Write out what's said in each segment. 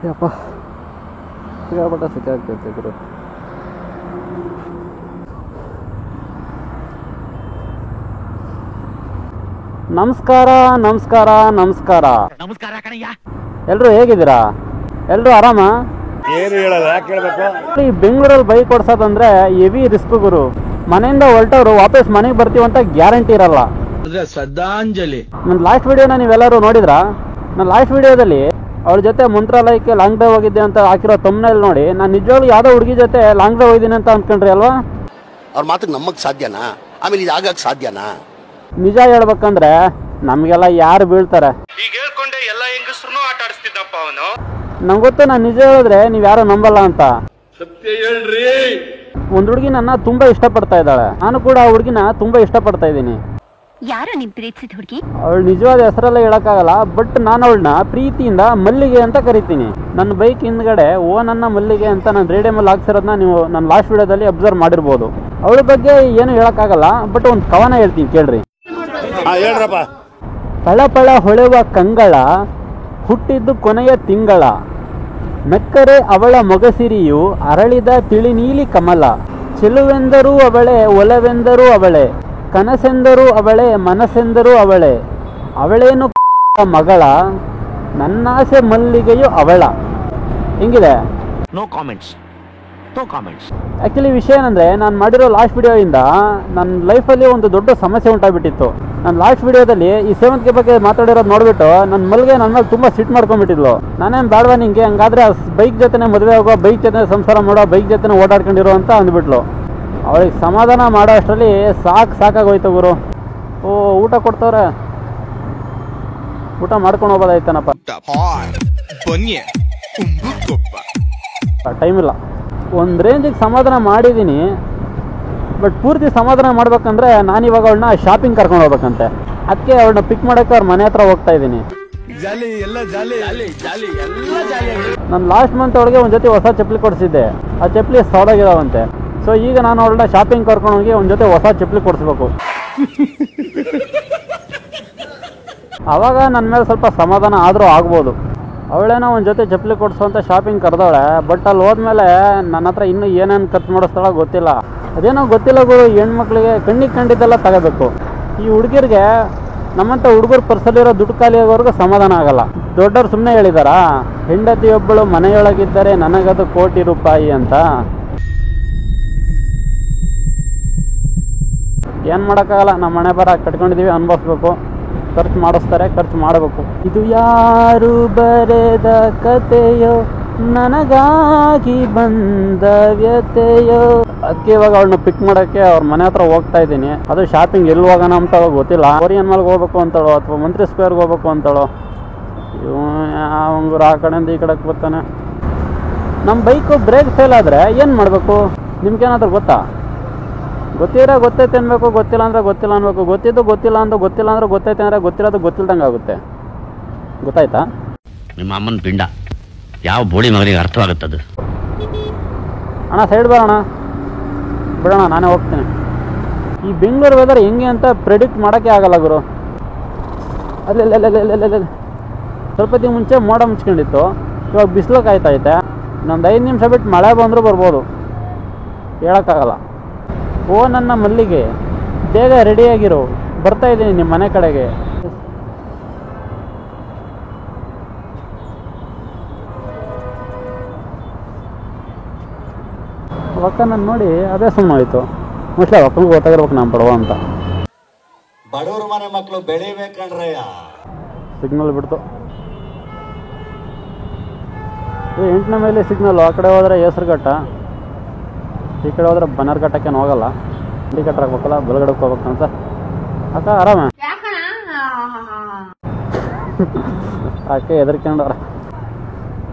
ಯಪ್ಪ ಸಿಕ್ಕಾಪಟ್ಟ ಸಿಕ್ಕಾಗ್ತೈತೆ ಗುರು. ನಮಸ್ಕಾರ ನಮಸ್ಕಾರ ನಮಸ್ಕಾರ ನಮಸ್ಕಾರ ಕಣಯ್ಯ. ಎಲ್ರು ಹೇಗಿದ್ದೀರಾ? ಎಲ್ರು ಆರಾಮ? ಏನು ಹೇಳಲ್ಲ, ಯಾಕೆ ಹೇಳ್ಬೇಕು? ಈ ಬೆಂಗಳೂರಲ್ಲಿ ಬೈಕ್ ಓಡಿಸೋದಂದ್ರೆ ಹೆವಿ ರಿಸ್ಕ್ ಗುರು. ಮನೆಯಿಂದ ಹೊರಟವ್ರು ವಾಪಸ್ ಮನೆಗೆ ಬರ್ತೀವಂತ ಗ್ಯಾರಂಟಿ ಇರಲ್ಲ. ಶ್ರದ್ಧಾಂಜಲಿ. ನನ್ನ ಲಾಸ್ಟ್ ವಿಡಿಯೋನ ನೀವೆಲ್ಲರೂ ನೋಡಿದ್ರಾ? ನನ್ನ ಲಾಸ್ಟ್ ವಿಡಿಯೋದಲ್ಲಿ ಅವ್ರ ಜೊತೆ ಮಂತ್ರಾಲಯಕ್ಕೆ ಲಾಂಗ್ ಡ್ರೈವ್ ಹೋಗಿದ್ದೆ ಅಂತ ಹಾಕಿರೋ ತಮ್ಮನೇಲಿ ನೋಡಿ ನಾನು ನಿಜವಾಗ್ಲೂ ಯಾವುದೋ ಹುಡುಗಿ ಜೊತೆ ಲಾಂಗ್ ಡ್ರೈವ್ ಹೋಗಿದ್ದೀನಿ ಅಂತ ಅಂದ್ಕೊಂಡ್ರಿ ಅಲ್ವಾ? ಅವ್ರ ಮಾತಿಗೆ ನಮ್ಮಕ್ಕೆ ಸಾಧ್ಯನಾ? ಆಮೇಲೆ ಇದು ಆಗಕ್ಕೆ ಸಾಧ್ಯನಾ? ನಿಜ ಹೇಳ್ಬೇಕಂದ್ರೆ ನಮಗೆಲ್ಲ ಯಾರು ಬೀಳ್ತಾರೆ? ಈಗ ಹೇಳ್ಕೊಂಡೆ ಎಲ್ಲ ಹೆಂಗಸ್ರು ಆಟ ಆಡಿಸ್ತಿದ್ದಪ್ಪ ಅವನು. ನಂಗೆ ಗೊತ್ತು, ನಾನು ನಿಜ ಹೇಳಿದ್ರೆ ನೀವು ಯಾರು ನಂಬಲ್ಲ ಅಂತ. ಸತ್ಯ ಹೇಳ್ರಿ. ಒಂದು ಹುಡುಗಿ ನನ್ನ ತುಂಬಾ ಇಷ್ಟಪಡ್ತಾ ಇದ್ದಾಳೆ, ನಾನು ಕೂಡ ಆ ಹುಡುಗಿನ ತುಂಬಾ ಇಷ್ಟಪಡ್ತಾ ಇದ್ದೀನಿ. ಯಾರು ನಿಮ್ ಪ್ರೀತಿಸಿದ ಹುಡುಗಿ? ಅವಳು ನಿಜವಾದ ಹೆಸರೆಲ್ಲ ಹೇಳಕ್ಕಾಗಲ್ಲ, ಬಟ್ ನಾನು ಅವಳನ್ನ ಪ್ರೀತಿಯಿಂದ ಮಲ್ಲಿಗೆ ಅಂತ ಕರಿತೀನಿ. ನನ್ನ ಬೈಕ್ ಹಿಂದ್ಗಡೆ ಓ ನನ್ನ ಮಲ್ಲಿಗೆ ಅಂತ ನಾನು ರೇಡಿಯಮಲ್ಲಿ ಹಾಕ್ಸಿರೋದನ್ನ ನೀವು ನನ್ನ ಲಾಸ್ಟ್ ವಿಡಿಯೋದಲ್ಲಿ ಅಬ್ಸರ್ವ್ ಮಾಡಿರ್ಬೋದು. ಅವಳ ಬಗ್ಗೆ ಏನು ಹೇಳಕ್ಕಾಗಲ್ಲ, ಬಟ್ ಒಂದು ಕವನ ಹೇಳ್ತೀನಿ ಕೇಳ್ರಿ. ಹೇಳ್ರಪ್ಪ. ಪಳ ಪಳ ಹೊಳೆವ ಕಂಗಳ ಹುಟ್ಟಿದ್ದು ಕೊನೆಯ ತಿಂಗಳ, ನಕ್ಕರೆ ಅವಳ ಮೊಗಸಿರಿಯು ಅರಳಿದ ತಿಳಿ ನೀಲಿ ಕಮಲ, ಚೆಲುವೆಂದರೂ ಅವಳೆ ಒಲವೆಂದರೂ ಅವಳೆ, ಕನಸೆಂದರೂ ಅವಳೆ ಮನಸ್ಸೆಂದರೂ ಅವಳೆ, ಅವಳೇನು ಮಗಳ ನನ್ನಾಸೆ ಮಲ್ಲಿಗೆಯು ಅವಳ. ಹೆಂಗಿದೆ? No comments, no comments. Actually ವಿಷಯ ಏನಂದರೆ, ನಾನು ಮಾಡಿರೋ ಲಾಸ್ಟ್ ವಿಡಿಯೋಯಿಂದ ನನ್ನ ಲೈಫಲ್ಲಿ ಒಂದು ದೊಡ್ಡ ಸಮಸ್ಯೆ ಉಂಟಾಗ್ಬಿಟ್ಟಿತ್ತು. ನಾನು ಲಾಸ್ಟ್ ವಿಡಿಯೋದಲ್ಲಿ ಈ ಸೇವಂತಿಗೆ ಬಗ್ಗೆ ಮಾತಾಡಿರೋದು ನೋಡಿಬಿಟ್ಟು ನನ್ನ ಮಲ್ಗೆ ನನ್ನ ಮೇಲೆ ತುಂಬ ಸಿಟ್ಟು ಮಾಡ್ಕೊಂಡ್ಬಿಟ್ಟಿದ್ಲು. ನಾನೇನು ಬೇಡವಾ ನಿಂಗೆ, ಹಂಗಾದ್ರೆ ಆ ಬೈಕ್ ಜೊತೆ ಮದುವೆ ಹೋಗೋ, ಬೈಕ್ ಜೊತೆ ಸಂಸಾರ ಮಾಡೋ, ಬೈಕ್ ಜೊತೆ ಓಡಾಡ್ಕೊಂಡಿರೋ ಅಂತ ಅಂದ್ಬಿಟ್ಲು. ಅವಳಿಗೆ ಸಮಾಧಾನ ಮಾಡೋ ಅಷ್ಟರಲ್ಲಿ ಸಾಕಾಗೋಯ್ತು ಗುರು. ಓ ಊಟ ಕೊಡ್ತವ್ರೆ, ಊಟ ಮಾಡ್ಕೊಂಡು ಹೋಗೋದಾಯ್ತಾನಪ್ಪ. ಟೈಮ್ ಇಲ್ಲ. ಒಂದು ರೇಂಜಿಗೆ ಸಮಾಧಾನ ಮಾಡಿದ್ದೀನಿ, ಬಟ್ ಪೂರ್ತಿ ಸಮಾಧಾನ ಮಾಡ್ಬೇಕಂದ್ರೆ ನಾನಿವಾಗ ಅವಳನ್ನ ಶಾಪಿಂಗ್ ಕರ್ಕೊಂಡು ಹೋಗ್ಬೇಕಂತೆ. ಅದಕ್ಕೆ ಅವಳನ್ನ ಪಿಕ್ ಮಾಡೋಕ್ಕೆ ಅವ್ರ ಮನೆ ಹತ್ರ ಹೋಗ್ತಾ ಇದ್ದೀನಿ. ನಾನು ಲಾಸ್ಟ್ ಮಂತ್ ಅವಳಿಗೆ ಒಂದು ಜೊತೆ ಹೊಸ ಚಪ್ಪಲಿ ಕೊಡಿಸಿದ್ದೆ, ಆ ಚಪ್ಪಲಿ ಸೌಡಾಗಿದಾವಂತೆ. ಸೊ ಈಗ ನಾನು ಅವಳನ್ನ ಶಾಪಿಂಗ್ ಕರ್ಕೊಂಡು ಹೋಗಿ ಒಂದು ಜೊತೆ ಹೊಸ ಚಪ್ಪಲಿ ಕೊಡಿಸ್ಬೇಕು. ಆವಾಗ ನನ್ನ ಮೇಲೆ ಸ್ವಲ್ಪ ಸಮಾಧಾನ ಆದರೂ ಆಗ್ಬೋದು. ಅವಳೇನೋ ಒಂದು ಜೊತೆ ಚಪ್ಪಲಿ ಕೊಡಿಸೋಂತ ಶಾಪಿಂಗ್ ಕರೆದವಳೆ, ಬಟ್ ಅಲ್ಲಿ ಹೋದ್ಮೇಲೆ ನನ್ನ ಹತ್ರ ಇನ್ನೂ ಏನೇನು ಖರ್ಚು ಮಾಡಿಸ್ತಾಳೋ ಗೊತ್ತಿಲ್ಲ. ಅದೇನೋ ಗೊತ್ತಿಲ್ಲ ಗುರು. ಹೆಣ್ಮಕ್ಳಿಗೆ ಕಣ್ಣಿಗೆ ಕಂಡಿದ್ದೆಲ್ಲ ತಗೋಬೇಕು. ಈ ಹುಡುಗಿರಿಗೆ ನಮ್ಮಂಥ ಹುಡುಗರು ಪರ್ಸಲ್ಲಿರೋ ದುಡ್ಡು ಖಾಲಿ ಆಗೋವರೆಗೂ ಸಮಾಧಾನ ಆಗಲ್ಲ. ದೊಡ್ಡವ್ರು ಸುಮ್ಮನೆ ಹೇಳಿದಾರಾ, ಹೆಂಡತಿಯೊಬ್ಬಳು ಮನೆಯೊಳಗಿದ್ದರೆ ನನಗದು ಕೋಟಿ ರೂಪಾಯಿ ಅಂತ. ಏನು ಮಾಡೋಕ್ಕಾಗಲ್ಲ, ನಮ್ಮ ಮನೆ ಬರ ಕಟ್ಕೊಂಡಿದ್ದೀವಿ, ಅನುಭವಿಸ್ಬೇಕು. ಖರ್ಚು ಮಾಡಿಸ್ತಾರೆ, ಖರ್ಚು ಮಾಡಬೇಕು. ಇದು ಯಾರು ಬರೆದ ಕತೆಯೋ, ನನಗಾಗಿ ಬಂದ ವ್ಯತೆಯೋ. ಅದಕ್ಕೆ ಇವಾಗ ಅವಳನ್ನ ಪಿಕ್ ಮಾಡೋಕ್ಕೆ ಅವ್ರ ಮನೆ ಹತ್ರ ಹೋಗ್ತಾ ಇದ್ದೀನಿ. ಅದು ಶಾಪಿಂಗ್ ಎಲ್ಲಿ ಹೋಗೋಣ ಅಂತ ಗೊತ್ತಿಲ್ಲ. ಓರಿಯನ್ ಮಾಲ್ಗೆ ಹೋಗ್ಬೇಕು ಅಂತಾಳೋ ಅಥವಾ ಮಂತ್ರಿ ಸ್ಕ್ವೇರ್ಗೆ ಹೋಗ್ಬೇಕು ಅಂತಾಳೋ. ಯಾವಂಗರು ಆ ಕಡೆಯಿಂದ ಈ ಕಡೆಗೆ ಬರ್ತಾನೆ. ನಮ್ಮ ಬೈಕು ಬ್ರೇಕ್ ಫೇಲ್ ಆದರೆ ಏನು ಮಾಡಬೇಕು? ನಿಮ್ಗೇನಾದ್ರೂ ಗೊತ್ತಾ? ಗೊತ್ತೈತೆ ಅನ್ಬೇಕು, ಗೊತ್ತಿಲ್ಲ ಅಂದರೆ ಗೊತ್ತಿಲ್ಲ ಅನ್ಬೇಕು. ಗೊತ್ತಿದ್ದು ಗೊತ್ತಿಲ್ಲ ಅಂದ್ರೆ ಗೊತ್ತೈತೆ ಅಂದರೆ ಗೊತ್ತಿರೋದು ಗೊತ್ತಿಲ್ದಂಗೆ ಆಗುತ್ತೆ. ಗೊತ್ತಾಯ್ತಾ? ನಿಮ್ಮ ಅಮ್ಮನ ಪಿಂಡ ಯಾವ ಬೋಳಿ ಮಗನಿಗೆ ಅರ್ಥವಾಗುತ್ತದು. ಅಣ್ಣ ಸೈಡ್ ಬರೋಣ, ಬಿಡೋಣ, ನಾನೇ ಹೋಗ್ತೀನಿ. ಈ ಬೆಂಗಳೂರು ವೆದರ್ ಹೆಂಗೆ ಅಂತ ಪ್ರೆಡಿಕ್ಟ್ ಮಾಡೋಕ್ಕೆ ಆಗಲ್ಲ ಗುರು. ಅಲ್ಲ ಸ್ವಲ್ಪ ದಿನ ಮುಂಚೆ ಮೋಡ ಮುಚ್ಕೊಂಡಿತ್ತು, ಇವಾಗ ಬಿಸಿಲು ಕಾಯ್ತೈತೆ. ಇನ್ನೊಂದು 5 ನಿಮಿಷ ಬಿಟ್ಟು ಮಳೆ ಬಂದರೂ ಬರ್ಬೋದು, ಹೇಳೋಕ್ಕಾಗಲ್ಲ. ಓ ನನ್ನ ಮಲ್ಲಿಗೆ, ಬೇಗ ರೆಡಿಯಾಗಿರು, ಬರ್ತಾ ಇದ್ದೀನಿ ನಿಮ್ಮ ಮನೆ ಕಡೆಗೆ. ಒಕ್ಕ ನಾನು ನೋಡಿ ಅದೇ ಸುಮ್ಮನೆ ಆಯಿತು. ಮೋಸ್ಟ್ಲಿ ಒಕ್ಕನಿಗೆ ಗೊತ್ತಾಗಿರ್ಬೇಕು ನಾನು ಬಡವ ಅಂತ. ಬಡವ್ರ ಮನೆ ಮಕ್ಕಳು ಬೆಳಿಬೇಕಂಡ್ರಯ್ಯ. ಸಿಗ್ನಲ್ ಬಿಡ್ತು. 8ನೇ ಮೇಲೆ ಸಿಗ್ನಲ್ಲು. ಆ ಕಡೆ ಹೋದರೆ ಹೆಸರುಘಟ್ಟ, ಈ ಕಡೆ ಹೋದ್ರೆ ಬನ್ನರ್ಘಟ್ಟಕ್ಕೇನು ಹೋಗಲ್ಲ. ಇಂಡಿಕೇಟರ್ ಹಾಕ್ಬೇಕಲ್ಲ, ಬಲಗಡೆಗೆ ಹೋಗ್ಬೇಕಂತ. ಅಕ್ಕ ಆರಾಮ? ಆಕೆ ಹೆದರ್ಕೊಂಡವ್ರ.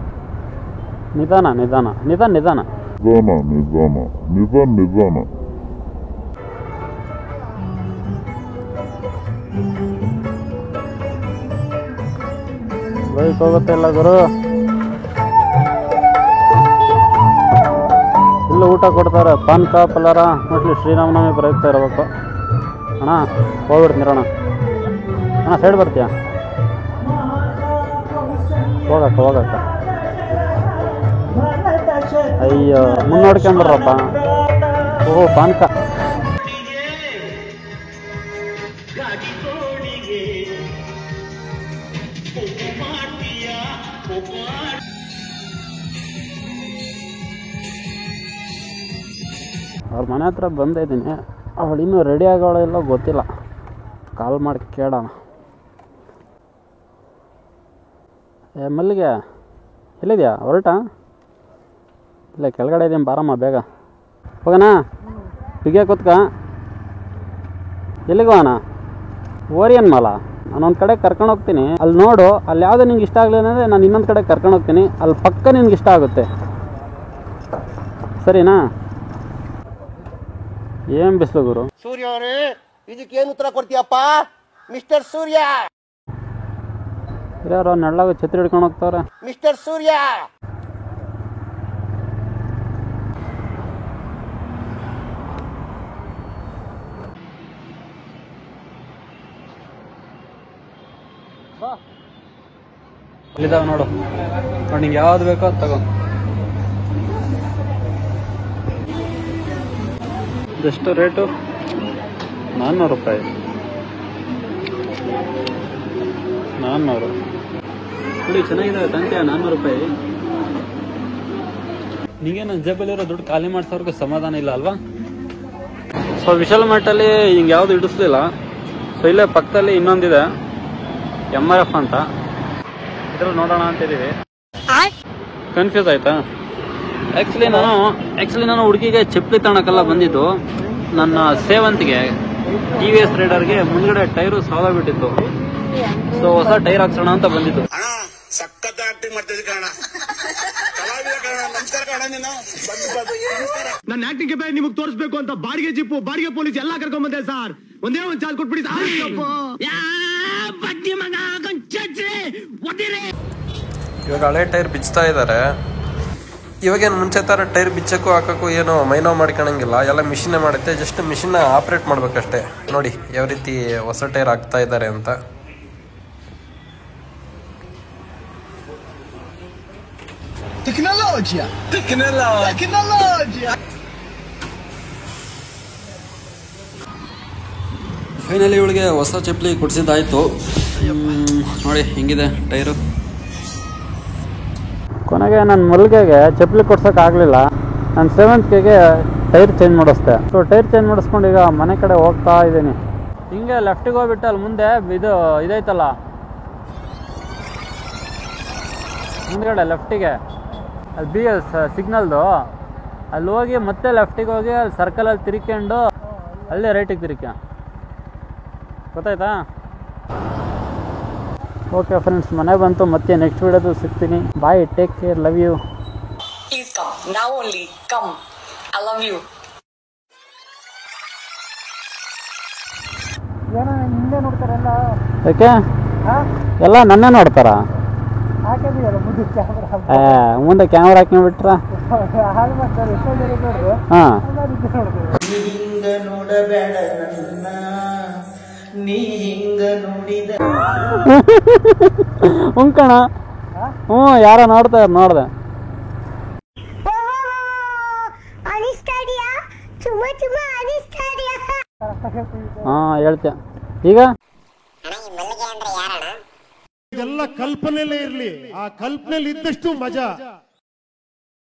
ನಿಧಾನ ನಿಧಾನ ನಿಧಾನ ನಿಧಾನ ನಿಧಾನ ನಿಧಾನ ನಿಧಾನ. ಬೈಕ್ ಹೋಗುತ್ತೆ ಇಲ್ಲ ಗುರು. ಇಲ್ಲೂ ಊಟ ಕೊಡ್ತಾರೆ, ಪಾನ್ಕ ಪಲಾರ. ಮೋಸ್ಟ್ಲಿ ಶ್ರೀರಾಮನವಮಿ ಪ್ರಯುಕ್ತ ಇರಬೇಕು. ಅಣ್ಣ ಹೋಗ್ಬಿಡ್ತೀರಣ್ಣ. ಅಣ್ಣ ಸೈಡ್ ಬರ್ತೀಯಾ? ಹೋಗಕ್ಕ ಅಯ್ಯೋ ಮುನ್ನೋಡ್ಕೊಂಬರ್ರಪ್ಪ. ಓ ಪಾನ್ಕ. ಅವ್ರ ಮನೆ ಹತ್ರ ಬಂದಿದ್ದೀನಿ. ಅವಳು ಇನ್ನೂ ರೆಡಿ ಆಗೋಳ ಎಲ್ಲೋ ಗೊತ್ತಿಲ್ಲ. ಕಾಲ್ ಮಾಡಿ ಕೇಳೋಣ. ಮಲ್ಲಿಗೆ ಎಲ್ಲಿದೆಯಾ? ಹೊರಟ ಇಲ್ಲ ಕೆಳಗಡೆ ಇದೀನಿ, ಬಾರಮ್ಮ ಬೇಗ ಹೋಗೋಣ. ಪಿಗೆ ಕೂತ್ಕ. ಎಲ್ಲಿಗೋಣ? ಓರಿಯನ್ ಮಾಲ. ನಾನೊಂದು ಕಡೆ ಕರ್ಕೊಂಡು ಹೋಗ್ತೀನಿ, ಅಲ್ಲಿ ನೋಡು. ಅಲ್ಲಿ ಯಾವುದೋ ನಿಂಗೆ ಇಷ್ಟ ಆಗಲಿಲ್ಲ ಅಂದರೆ ನಾನು ಇನ್ನೊಂದು ಕಡೆ ಕರ್ಕೊಂಡು ಹೋಗ್ತೀನಿ, ಅಲ್ಲಿ ಪಕ್ಕ ನಿನ್ಗೆ ಇಷ್ಟ ಆಗುತ್ತೆ. ಸರಿನಾ? ಏನು ಬಿಸಿಲು ಗುರು. ಸೂರ್ಯ ಅವರೇ, ಇದಕ್ಕೇನು ಉತ್ತರ ಕೊಡ್ತೀಯಪ್ಪ ಮಿಸ್ಟರ್ ಸೂರ್ಯ? ಯಾರೋ ನೆಳ್ಳಾಗ ಛತ್ರಿ ಹಿಡ್ಕೊಂಡು ಹೋಗ್ತಾವ್ರೆ. ಮಿಸ್ಟರ್ ಸೂರ್ಯ, ಇಲ್ಲಿದ್ದಾವೆ ನೋಡು. ನಿಂಗೆ ಯಾವ್ದು ಬೇಕೋ ಅದು ತಗೋ. ಎಷ್ಟು ರೇಟು? 400 ರೂಪಾಯಿ. 400 ನೋಡಿ, ಚೆನ್ನಾಗಿದ್ದಾವೆ ತಂತೆ. 400 ರೂಪಾಯಿ. ನಿಂಗೆ ನನ್ನ ಜೇಬಲ್ಲಿರೋ ದುಡ್ಡು ಖಾಲಿ ಮಾಡಿಸೋರ್ಗೂ ಸಮಾಧಾನ ಇಲ್ಲ ಅಲ್ವಾ? ಸೊ ವಿಶಾಲ್ ಮಾರ್ಟಲ್ಲಿ ಹಿಂಗೆ ಯಾವುದು ಇಡಿಸ್ಲಿಲ್ಲ. ಸೊ ಇಲ್ಲೇ ಪಕ್ಕದಲ್ಲಿ ಇನ್ನೊಂದಿದೆ, MRF ಅಂತ. ಇದ್ರಲ್ಲಿ ನೋಡೋಣ ಅಂತಿದ್ದೀವಿ. ಕನ್ಫ್ಯೂಸ್ ಆಯ್ತಾ? ಆ್ಯಕ್ಚುಲಿ ನಾನು ಹುಡುಗಿಗೆ ಚಪ್ಪಲಿ ತಗೊಳಕ್ಕೆಲ್ಲ ಬಂದಿದ್ದು. ನನ್ನ ಸೇವಂತಿಗೆ TVS ರೈಡರ್ಗೆ ಮುಂದ್ಗಡೆ ಟೈರು ಸಾಲಾಗ್ಬಿಟ್ಟಿತ್ತು. ಸೊ ಹೊಸ ಟೈರ್ ಹಾಕ್ಸೋಣ ಅಂತ ಬಂದಿದ್ದು. ನನ್ನ ಆಕ್ಟಿಂಗ್ ಕೆಪಾಸಿಟಿ ನಿಮಗೆ ತೋರಿಸಬೇಕು ಅಂತ ಬಾಡಿಗೆ ಜಿಪ್ಪು, ಬಾಡಿಗೆ ಪೊಲೀಸ್ ಎಲ್ಲಾ ಕರ್ಕೊಂಡ್ ಬಂದೆ ಸರ್. ಒಂದೇ ಒಂದು ಚಾರ್ಜ್ ಕೊಟ್ಬಿಡಿ. ಇವಾಗ ಹಳೆ ಟೈರ್ ಬಿಚ್ತಾ ಇದ್ದಾರೆ. ಇವಾಗೇನು ಮುಂಚೆ ಥರ ಟೈರ್ ಬಿಚ್ಚಕ್ಕೂ ಹಾಕೋಕ್ಕೂ ಏನೋ ಮೈನೋ ಮಾಡ್ಕೊಳಂಗಿಲ್ಲ, ಎಲ್ಲ ಮಿಷಿನೇ ಮಾಡುತ್ತೆ. ಜಸ್ಟ್ ಮಿಷಿನ್ನ ಆಪ್ರೇಟ್ ಮಾಡ್ಬೇಕಷ್ಟೇ. ನೋಡಿ ಯಾವ ರೀತಿ ಹೊಸ ಟೈರ್ ಹಾಕ್ತಾ ಇದ್ದಾರೆ ಅಂತ. ಫೈನಲಿ ಇವಳಿಗೆ ಹೊಸ ಚಪ್ಪಲಿ ಕೊಡಿಸಿದ್ದಾಯ್ತು. ನೋಡಿ ಹಿಂಗಿದೆ ಟೈರು. ಕೊನೆಗೆ ನನ್ನ ಮಲ್ಗೆಗೆ ಚಪ್ಪಲಿ ಕೊಡ್ಸೋಕ್ಕಾಗಲಿಲ್ಲ. ನಾನು ಸೇವಂತಿಗೆಗೆ ಟೈರ್ ಚೇಂಜ್ ಮಾಡಿಸ್ದೆ. ಸೊ ಟೈರ್ ಚೇಂಜ್ ಮಾಡಿಸ್ಕೊಂಡು ಈಗ ಮನೆ ಕಡೆ ಹೋಗ್ತಾ ಇದ್ದೀನಿ. ಹಿಂಗೆ ಲೆಫ್ಟಿಗೆ ಹೋಗ್ಬಿಟ್ಟು ಅಲ್ಲಿ ಮುಂದೆ ಇದು ಇದೈತಲ್ಲ, ಮುಂದ್ಗಡೆ ಲೆಫ್ಟಿಗೆ ಅಲ್ಲಿ BS ಸಿಗ್ನಲ್ದು, ಅಲ್ಲಿ ಹೋಗಿ ಮತ್ತೆ ಲೆಫ್ಟಿಗೆ ಹೋಗಿ ಅಲ್ಲಿ ಸರ್ಕಲಲ್ಲಿ ತಿರ್ಕೊಂಡು ಅಲ್ಲೇ ರೈಟಿಗೆ ತಿರ್ಕ. ಗೊತ್ತಾಯ್ತಾ? ಓಕೆ ಫ್ರೆಂಡ್ಸ್, ಮನೆ ಬಂತು. ಮತ್ತೆ ನೆಕ್ಸ್ಟ್ ವಿಡಿಯೋದಲ್ಲಿ ಸಿಗ್ತೀನಿ. Bye, take care, love you. Please come. Now only. Come. I love you. ಯಾಕೆ ಎಲ್ಲ ನನ್ನೇ ನೋಡ್ತಾರ? ಮುಂದೆ ಕ್ಯಾಮ್ರಾ ಹಾಕೊಂಡ್ಬಿಟ್ರ? ಹಾಂ, ಕಣ. ಹ್ಞೂ, ಯಾರ ನೋಡ್ತಾರೆ ನೋಡ್ದೆ. ಹಾಂ, ಹೇಳ್ತೀಯ ಈಗ. ಎಲ್ಲ ಕಲ್ಪನೆಯಲ್ಲೇ ಇರ್ಲಿ, ಆ ಕಲ್ಪನೆಯಲ್ಲಿ ಇದ್ದಷ್ಟು ಮಜಾ.